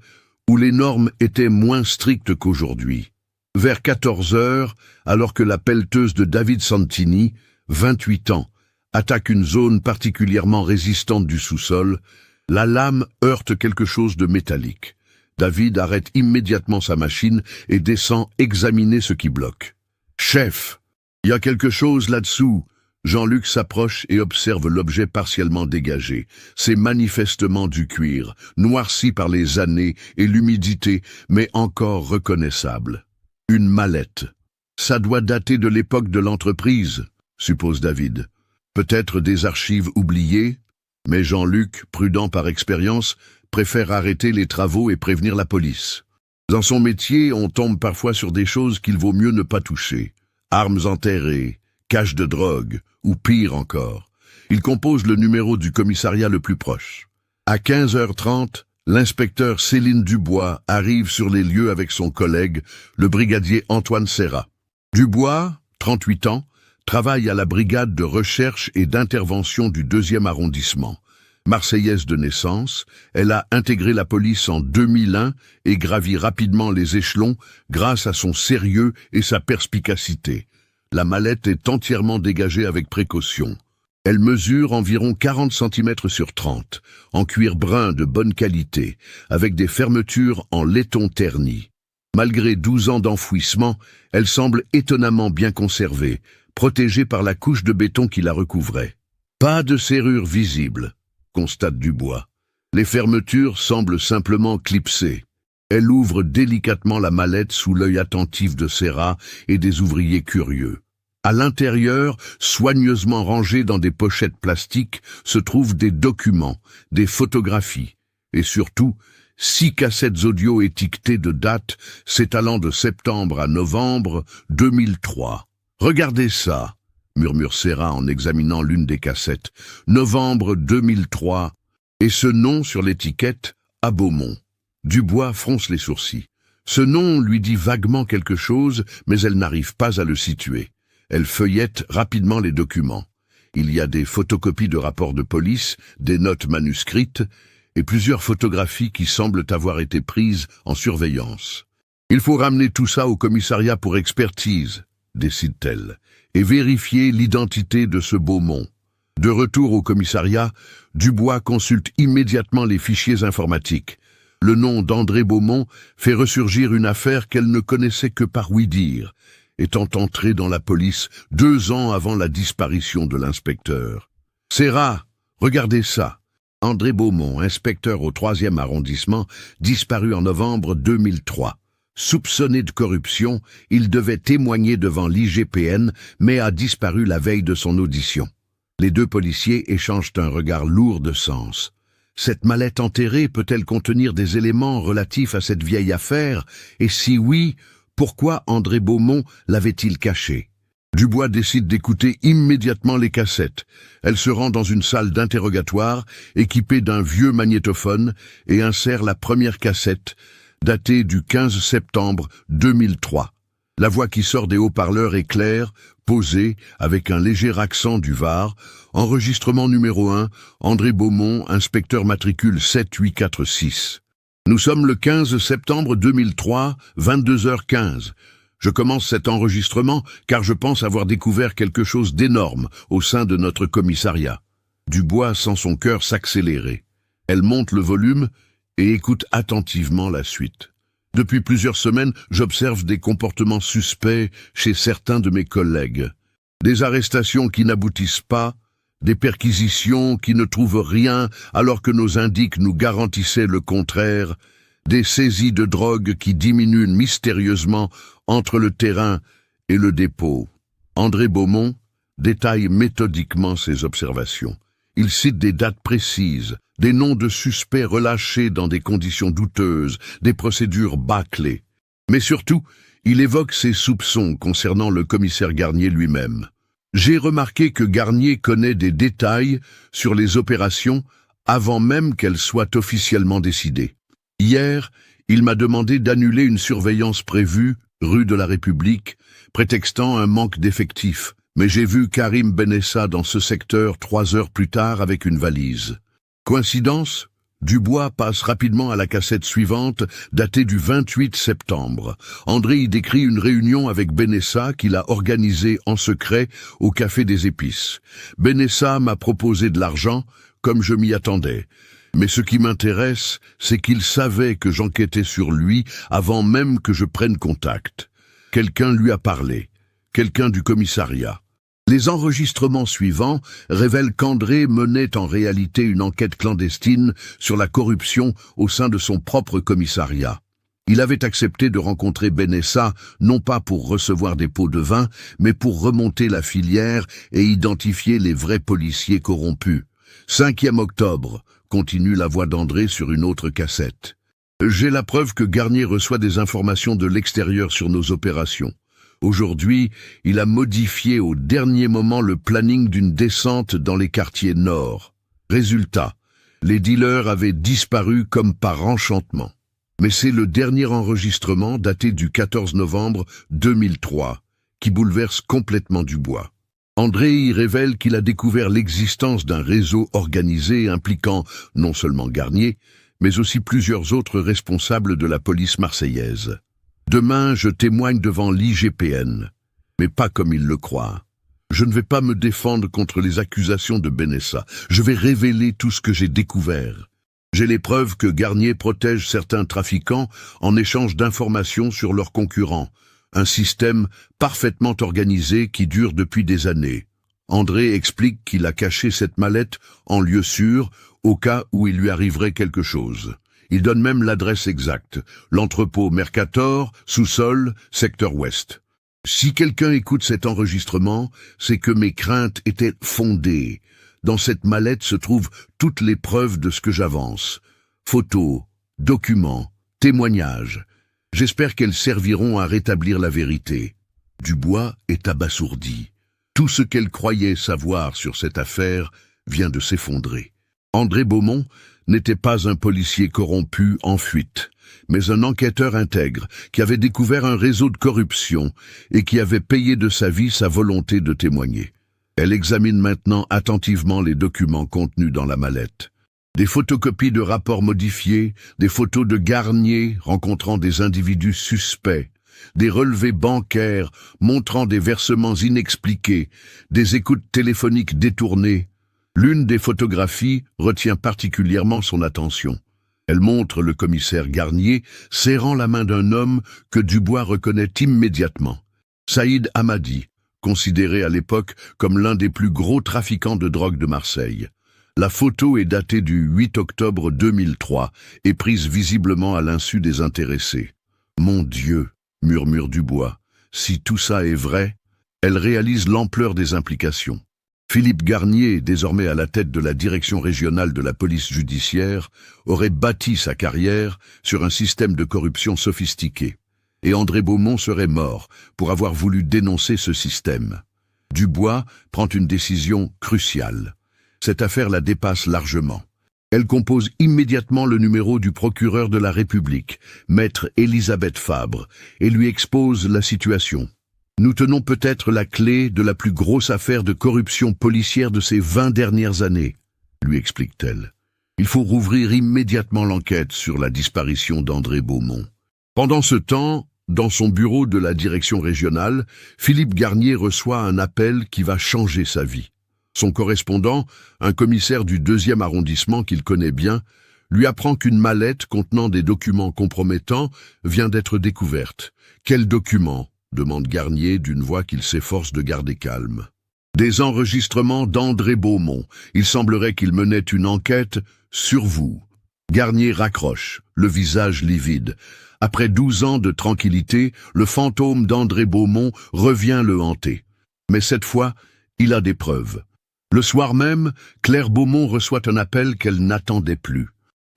où les normes étaient moins strictes qu'aujourd'hui. Vers 14 heures, alors que la pelleteuse de David Santini, 28 ans, attaque une zone particulièrement résistante du sous-sol, la lame heurte quelque chose de métallique. David arrête immédiatement sa machine et descend examiner ce qui bloque. « Chef, il y a quelque chose là-dessous !» Jean-Luc s'approche et observe l'objet partiellement dégagé. C'est manifestement du cuir, noirci par les années et l'humidité, mais encore reconnaissable. Une mallette. Ça doit dater de l'époque de l'entreprise, suppose David. Peut-être des archives oubliées, mais Jean-Luc, prudent par expérience, préfère arrêter les travaux et prévenir la police. Dans son métier, on tombe parfois sur des choses qu'il vaut mieux ne pas toucher. Armes enterrées, caches de drogue, ou pire encore. Il compose le numéro du commissariat le plus proche. À 15h30, l'inspecteur Céline Dubois arrive sur les lieux avec son collègue, le brigadier Antoine Serra. Dubois, 38 ans, travaille à la brigade de recherche et d'intervention du 2e arrondissement. Marseillaise de naissance, elle a intégré la police en 2001 et gravit rapidement les échelons grâce à son sérieux et sa perspicacité. La mallette est entièrement dégagée avec précaution. Elle mesure environ 40 cm sur 30, en cuir brun de bonne qualité, avec des fermetures en laiton terni. Malgré 12 ans d'enfouissement, elle semble étonnamment bien conservée, protégée par la couche de béton qui la recouvrait. Pas de serrure visible, constate Dubois. Les fermetures semblent simplement clipsées. Elle ouvre délicatement la mallette sous l'œil attentif de Serra et des ouvriers curieux. À l'intérieur, soigneusement rangés dans des pochettes plastiques, se trouvent des documents, des photographies et surtout 6 cassettes audio étiquetées de date s'étalant de septembre à novembre 2003. « Regardez ça !» murmure Serra en examinant l'une des cassettes. « Novembre 2003. Et ce nom sur l'étiquette, à Beaumont. » Dubois fronce les sourcils. Ce nom lui dit vaguement quelque chose, mais elle n'arrive pas à le situer. Elle feuillette rapidement les documents. Il y a des photocopies de rapports de police, des notes manuscrites et plusieurs photographies qui semblent avoir été prises en surveillance. Il faut ramener tout ça au commissariat pour expertise, décide-t-elle, et vérifier l'identité de ce Beaumont. De retour au commissariat, Dubois consulte immédiatement les fichiers informatiques. Le nom d'André Beaumont fait ressurgir une affaire qu'elle ne connaissait que par ouï-dire, étant entrée dans la police 2 ans avant la disparition de l'inspecteur. « Serra, regardez ça !» André Beaumont, inspecteur au 3e arrondissement, disparu en novembre 2003. Soupçonné de corruption, il devait témoigner devant l'IGPN, mais a disparu la veille de son audition. Les 2 policiers échangent un regard lourd de sens. Cette mallette enterrée peut-elle contenir des éléments relatifs à cette vieille affaire? Et si oui, pourquoi André Beaumont l'avait-il cachée? Dubois décide d'écouter immédiatement les cassettes. Elle se rend dans une salle d'interrogatoire, équipée d'un vieux magnétophone, et insère la première cassette, datée du 15 septembre 2003. La voix qui sort des haut-parleurs est claire, posée, avec un léger accent du Var. Enregistrement numéro 1, André Beaumont, inspecteur matricule 7846. Nous sommes le 15 septembre 2003, 22h15. Je commence cet enregistrement car je pense avoir découvert quelque chose d'énorme au sein de notre commissariat. Dubois sent son cœur s'accélérer. Elle monte le volume et écoute attentivement la suite. Depuis plusieurs semaines, j'observe des comportements suspects chez certains de mes collègues. Des arrestations qui n'aboutissent pas, des perquisitions qui ne trouvent rien alors que nos indices nous garantissaient le contraire, des saisies de drogue qui diminuent mystérieusement entre le terrain et le dépôt. André Beaumont détaille méthodiquement ses observations. Il cite des dates précises, des noms de suspects relâchés dans des conditions douteuses, des procédures bâclées. Mais surtout, il évoque ses soupçons concernant le commissaire Garnier lui-même. J'ai remarqué que Garnier connaît des détails sur les opérations avant même qu'elles soient officiellement décidées. Hier, il m'a demandé d'annuler une surveillance prévue, rue de la République, prétextant un manque d'effectifs. Mais j'ai vu Karim Benessa dans ce secteur 3 heures plus tard avec une valise. Coïncidence? Dubois passe rapidement à la cassette suivante, datée du 28 septembre. André y décrit une réunion avec Benessa qu'il a organisée en secret au Café des Épices. Benessa m'a proposé de l'argent, comme je m'y attendais. Mais ce qui m'intéresse, c'est qu'il savait que j'enquêtais sur lui avant même que je prenne contact. Quelqu'un lui a parlé, quelqu'un du commissariat. Les enregistrements suivants révèlent qu'André menait en réalité une enquête clandestine sur la corruption au sein de son propre commissariat. Il avait accepté de rencontrer Benessa, non pas pour recevoir des pots de vin, mais pour remonter la filière et identifier les vrais policiers corrompus. 5e octobre, continue la voix d'André sur une autre cassette. J'ai la preuve que Garnier reçoit des informations de l'extérieur sur nos opérations. Aujourd'hui, il a modifié au dernier moment le planning d'une descente dans les quartiers nord. Résultat, les dealers avaient disparu comme par enchantement. Mais c'est le dernier enregistrement, daté du 14 novembre 2003, qui bouleverse complètement Dubois. André y révèle qu'il a découvert l'existence d'un réseau organisé impliquant non seulement Garnier, mais aussi plusieurs autres responsables de la police marseillaise. Demain, je témoigne devant l'IGPN, mais pas comme il le croit. Je ne vais pas me défendre contre les accusations de Benessa. Je vais révéler tout ce que j'ai découvert. J'ai les preuves que Garnier protège certains trafiquants en échange d'informations sur leurs concurrents. Un système parfaitement organisé qui dure depuis des années. André explique qu'il a caché cette mallette en lieu sûr, au cas où il lui arriverait quelque chose. Il donne même l'adresse exacte, l'entrepôt Mercator, sous-sol, secteur ouest. Si quelqu'un écoute cet enregistrement, c'est que mes craintes étaient fondées. Dans cette mallette se trouvent toutes les preuves de ce que j'avance. Photos, documents, témoignages. J'espère qu'elles serviront à rétablir la vérité. Dubois est abasourdi. Tout ce qu'elle croyait savoir sur cette affaire vient de s'effondrer. André Beaumont n'était pas un policier corrompu en fuite, mais un enquêteur intègre qui avait découvert un réseau de corruption et qui avait payé de sa vie sa volonté de témoigner. Elle examine maintenant attentivement les documents contenus dans la mallette. Des photocopies de rapports modifiés, des photos de Garnier rencontrant des individus suspects, des relevés bancaires montrant des versements inexpliqués, des écoutes téléphoniques détournées. L'une des photographies retient particulièrement son attention. Elle montre le commissaire Garnier serrant la main d'un homme que Dubois reconnaît immédiatement. Saïd Hamadi, considéré à l'époque comme l'un des plus gros trafiquants de drogue de Marseille. La photo est datée du 8 octobre 2003 et prise visiblement à l'insu des intéressés. « Mon Dieu !» murmure Dubois. « Si tout ça est vrai, elle réalise l'ampleur des implications. » Philippe Garnier, désormais à la tête de la direction régionale de la police judiciaire, aurait bâti sa carrière sur un système de corruption sophistiqué. Et André Beaumont serait mort pour avoir voulu dénoncer ce système. Dubois prend une décision cruciale. Cette affaire la dépasse largement. Elle compose immédiatement le numéro du procureur de la République, maître Elisabeth Fabre, et lui expose la situation. « Nous tenons peut-être la clé de la plus grosse affaire de corruption policière de ces 20 dernières années, » lui explique-t-elle. Il faut rouvrir immédiatement l'enquête sur la disparition d'André Beaumont. Pendant ce temps, dans son bureau de la direction régionale, Philippe Garnier reçoit un appel qui va changer sa vie. Son correspondant, un commissaire du 2e arrondissement qu'il connaît bien, lui apprend qu'une mallette contenant des documents compromettants vient d'être découverte. « Quels documents ?» demande Garnier d'une voix qu'il s'efforce de garder calme. « Des enregistrements d'André Beaumont. Il semblerait qu'il menait une enquête sur vous. » Garnier raccroche, le visage livide. Après 12 ans de tranquillité, le fantôme d'André Beaumont revient le hanter. Mais cette fois, il a des preuves. Le soir même, Claire Beaumont reçoit un appel qu'elle n'attendait plus.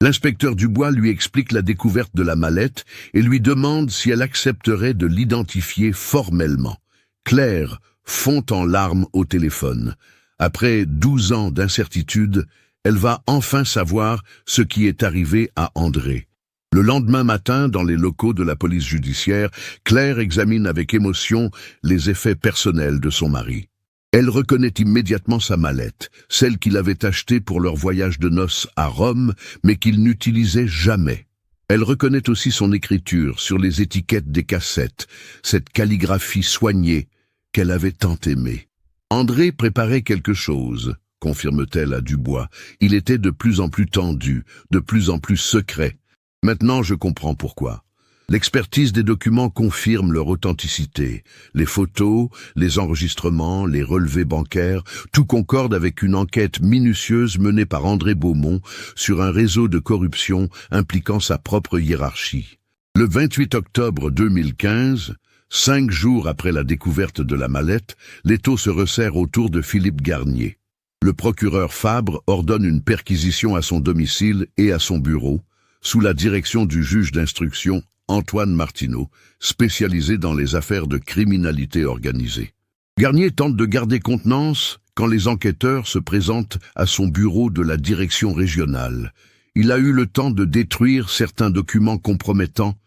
L'inspecteur Dubois lui explique la découverte de la mallette et lui demande si elle accepterait de l'identifier formellement. Claire fond en larmes au téléphone. Après 12 ans d'incertitude, elle va enfin savoir ce qui est arrivé à André. Le lendemain matin, dans les locaux de la police judiciaire, Claire examine avec émotion les effets personnels de son mari. Elle reconnaît immédiatement sa mallette, celle qu'il avait achetée pour leur voyage de noces à Rome, mais qu'il n'utilisait jamais. Elle reconnaît aussi son écriture sur les étiquettes des cassettes, cette calligraphie soignée qu'elle avait tant aimée. André préparait quelque chose, confirme-t-elle à Dubois. Il était de plus en plus tendu, de plus en plus secret. Maintenant, je comprends pourquoi. L'expertise des documents confirme leur authenticité. Les photos, les enregistrements, les relevés bancaires, tout concorde avec une enquête minutieuse menée par André Beaumont sur un réseau de corruption impliquant sa propre hiérarchie. Le 28 octobre 2015, 5 jours après la découverte de la mallette, l'étau se resserre autour de Philippe Garnier. Le procureur Fabre ordonne une perquisition à son domicile et à son bureau, sous la direction du juge d'instruction Antoine Martineau, spécialisé dans les affaires de criminalité organisée. Garnier tente de garder contenance quand les enquêteurs se présentent à son bureau de la direction régionale. Il a eu le temps de détruire certains documents compromettants,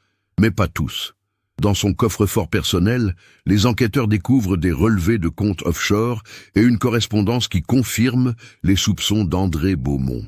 mais pas tous. Dans son coffre-fort personnel, les enquêteurs découvrent des relevés de comptes offshore et une correspondance qui confirme les soupçons d'André Beaumont.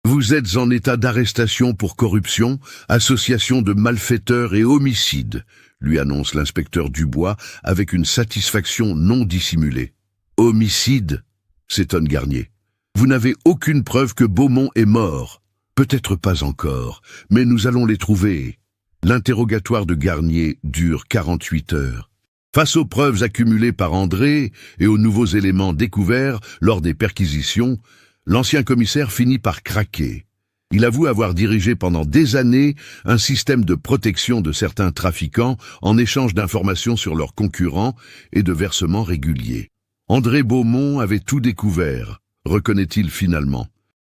Vous êtes en état d'arrestation pour corruption, association de malfaiteurs et homicide, lui annonce l'inspecteur Dubois avec une satisfaction non dissimulée. Homicide, s'étonne Garnier. Vous n'avez aucune preuve que Beaumont est mort. Peut-être pas encore, mais nous allons les trouver. L'interrogatoire de Garnier dure 48 heures. Face aux preuves accumulées par André et aux nouveaux éléments découverts lors des perquisitions, l'ancien commissaire finit par craquer. Il avoue avoir dirigé pendant des années un système de protection de certains trafiquants en échange d'informations sur leurs concurrents et de versements réguliers. André Beaumont avait tout découvert, reconnaît-il finalement.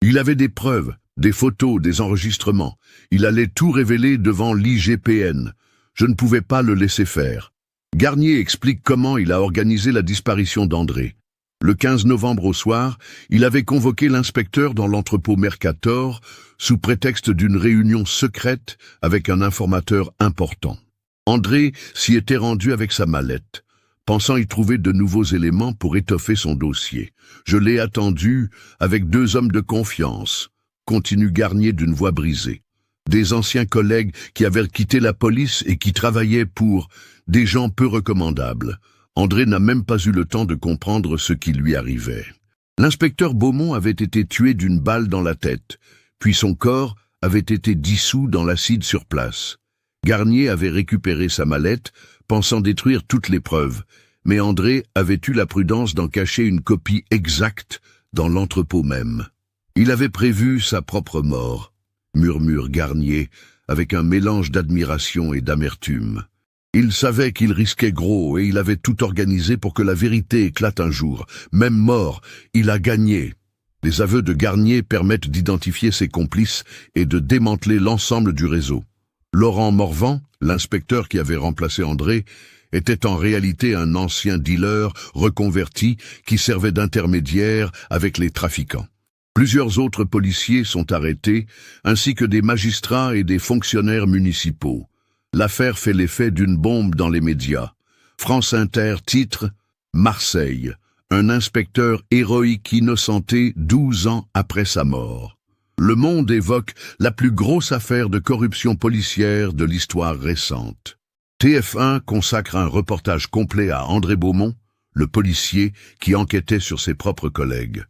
Il avait des preuves, des photos, des enregistrements. Il allait tout révéler devant l'IGPN. Je ne pouvais pas le laisser faire. Garnier explique comment il a organisé la disparition d'André. Le 15 novembre au soir, il avait convoqué l'inspecteur dans l'entrepôt Mercator sous prétexte d'une réunion secrète avec un informateur important. André s'y était rendu avec sa mallette. pensant y trouver de nouveaux éléments pour étoffer son dossier. Je l'ai attendu avec 2 hommes de confiance, continue Garnier d'une voix brisée. Des anciens collègues qui avaient quitté la police et qui travaillaient pour des gens peu recommandables. André n'a même pas eu le temps de comprendre ce qui lui arrivait. L'inspecteur Beaumont avait été tué d'une balle dans la tête, puis son corps avait été dissous dans l'acide sur place. Garnier avait récupéré sa mallette, pensant détruire toutes les preuves, mais André avait eu la prudence d'en cacher une copie exacte dans l'entrepôt même. Il avait prévu sa propre mort, murmure Garnier, avec un mélange d'admiration et d'amertume. Il savait qu'il risquait gros et il avait tout organisé pour que la vérité éclate un jour. Même mort, il a gagné. Les aveux de Garnier permettent d'identifier ses complices et de démanteler l'ensemble du réseau. Laurent Morvan, l'inspecteur qui avait remplacé André, était en réalité un ancien dealer reconverti qui servait d'intermédiaire avec les trafiquants. Plusieurs autres policiers sont arrêtés, ainsi que des magistrats et des fonctionnaires municipaux. L'affaire fait l'effet d'une bombe dans les médias. France Inter titre « Marseille, un inspecteur héroïque innocenté 12 ans après sa mort ». Le Monde évoque la plus grosse affaire de corruption policière de l'histoire récente. TF1 consacre un reportage complet à André Beaumont, le policier qui enquêtait sur ses propres collègues.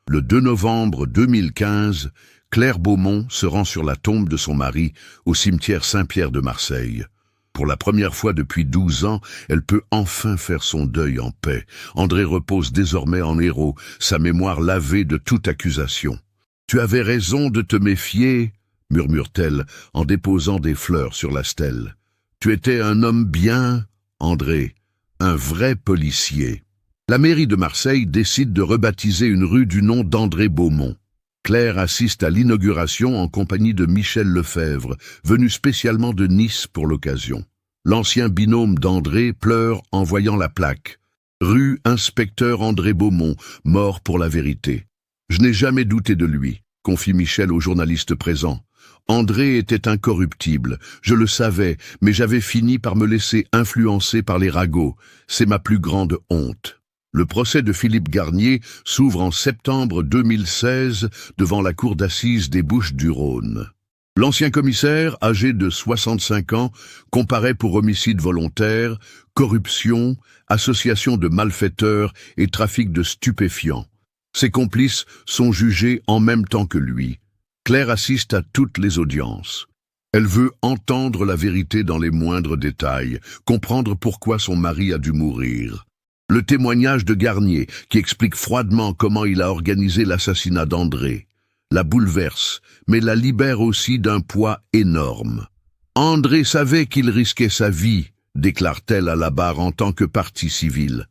Le 2 novembre 2015, Claire Beaumont se rend sur la tombe de son mari au cimetière Saint-Pierre de Marseille. Pour la première fois depuis 12 ans, elle peut enfin faire son deuil en paix. André repose désormais en héros, sa mémoire lavée de toute accusation. « Tu avais raison de te méfier », murmure-t-elle en déposant des fleurs sur la stèle. « Tu étais un homme bien, André, un vrai policier. » La mairie de Marseille décide de rebaptiser une rue du nom d'André Beaumont. Claire assiste à l'inauguration en compagnie de Michel Lefebvre, venu spécialement de Nice pour l'occasion. L'ancien binôme d'André pleure en voyant la plaque. Rue Inspecteur André Beaumont, mort pour la vérité. « Je n'ai jamais douté de lui », confie Michel aux journalistes présents. André était incorruptible, je le savais, mais j'avais fini par me laisser influencer par les ragots. C'est ma plus grande honte. Le procès de Philippe Garnier s'ouvre en septembre 2016 devant la cour d'assises des Bouches-du-Rhône. L'ancien commissaire, âgé de 65 ans, comparaît pour homicide volontaire, corruption, association de malfaiteurs et trafic de stupéfiants. Ses complices sont jugés en même temps que lui. Claire assiste à toutes les audiences. Elle veut entendre la vérité dans les moindres détails, comprendre pourquoi son mari a dû mourir. Le témoignage de Garnier, qui explique froidement comment il a organisé l'assassinat d'André, la bouleverse, mais la libère aussi d'un poids énorme. « André savait qu'il risquait sa vie », déclare-t-elle à la barre en tant que partie civile.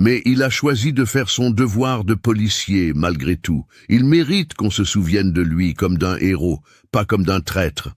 Mais il a choisi de faire son devoir de policier, malgré tout. Il mérite qu'on se souvienne de lui comme d'un héros, pas comme d'un traître.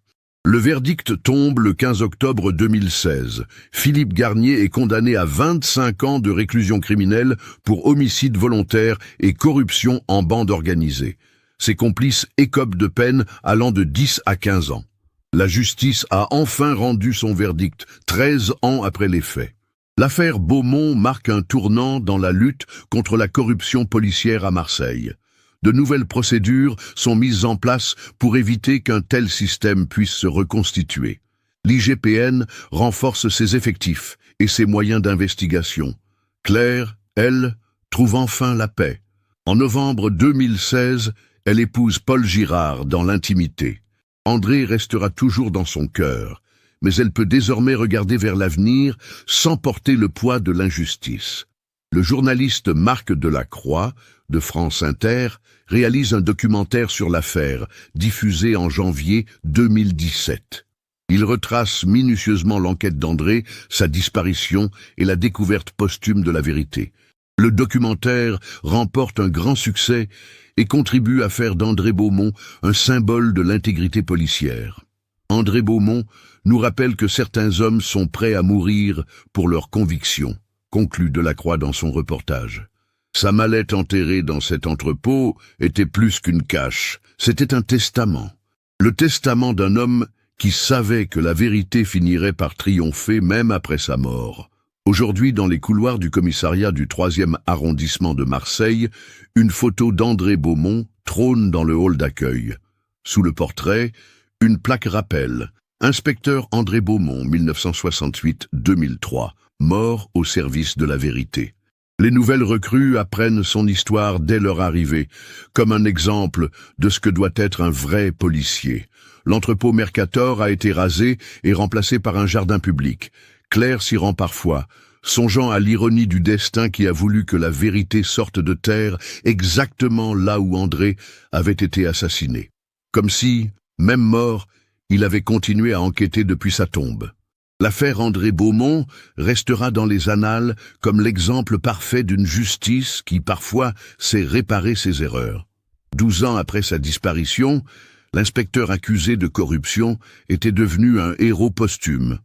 Le verdict tombe le 15 octobre 2016. Philippe Garnier est condamné à 25 ans de réclusion criminelle pour homicide volontaire et corruption en bande organisée. Ses complices écopent de peines allant de 10 à 15 ans. La justice a enfin rendu son verdict, 13 ans après les faits. L'affaire Beaumont marque un tournant dans la lutte contre la corruption policière à Marseille. De nouvelles procédures sont mises en place pour éviter qu'un tel système puisse se reconstituer. L'IGPN renforce ses effectifs et ses moyens d'investigation. Claire, elle, trouve enfin la paix. En novembre 2016, elle épouse Paul Girard dans l'intimité. André restera toujours dans son cœur, mais elle peut désormais regarder vers l'avenir sans porter le poids de l'injustice. Le journaliste Marc Delacroix, de France Inter, réalise un documentaire sur l'affaire, diffusé en janvier 2017. Il retrace minutieusement l'enquête d'André, sa disparition et la découverte posthume de la vérité. Le documentaire remporte un grand succès et contribue à faire d'André Beaumont un symbole de l'intégrité policière. André Beaumont nous rappelle que certains hommes sont prêts à mourir pour leurs convictions, conclut Delacroix dans son reportage. Sa mallette enterrée dans cet entrepôt était plus qu'une cache, c'était un testament. Le testament d'un homme qui savait que la vérité finirait par triompher même après sa mort. Aujourd'hui, dans les couloirs du commissariat du 3e arrondissement de Marseille, une photo d'André Beaumont trône dans le hall d'accueil. Sous le portrait, une plaque rappelle « Inspecteur André Beaumont, 1968-2003, mort au service de la vérité ». Les nouvelles recrues apprennent son histoire dès leur arrivée, comme un exemple de ce que doit être un vrai policier. L'entrepôt Mercator a été rasé et remplacé par un jardin public. Claire s'y rend parfois, songeant à l'ironie du destin qui a voulu que la vérité sorte de terre exactement là où André avait été assassiné. Comme si, même mort, il avait continué à enquêter depuis sa tombe. L'affaire André Beaumont restera dans les annales comme l'exemple parfait d'une justice qui, parfois, sait réparer ses erreurs. 12 ans après sa disparition, l'inspecteur accusé de corruption était devenu un héros posthume.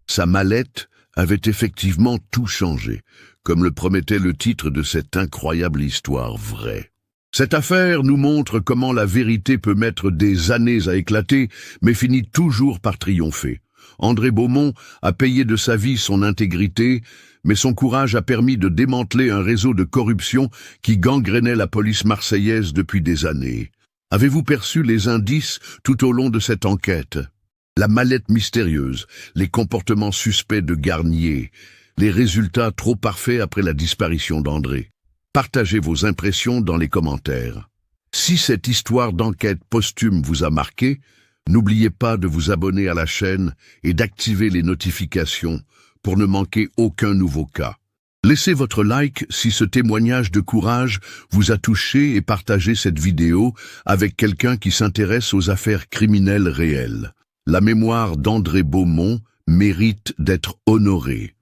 Sa mallette avait effectivement tout changé, comme le promettait le titre de cette incroyable histoire vraie. Cette affaire nous montre comment la vérité peut mettre des années à éclater, mais finit toujours par triompher. André Beaumont a payé de sa vie son intégrité, mais son courage a permis de démanteler un réseau de corruption qui gangrénait la police marseillaise depuis des années. Avez-vous perçu les indices tout au long de cette enquête ? La mallette mystérieuse, les comportements suspects de Garnier, les résultats trop parfaits après la disparition d'André. Partagez vos impressions dans les commentaires. Si cette histoire d'enquête posthume vous a marqué, n'oubliez pas de vous abonner à la chaîne et d'activer les notifications pour ne manquer aucun nouveau cas. Laissez votre like si ce témoignage de courage vous a touché et partagez cette vidéo avec quelqu'un qui s'intéresse aux affaires criminelles réelles. La mémoire d'André Beaumont mérite d'être honorée.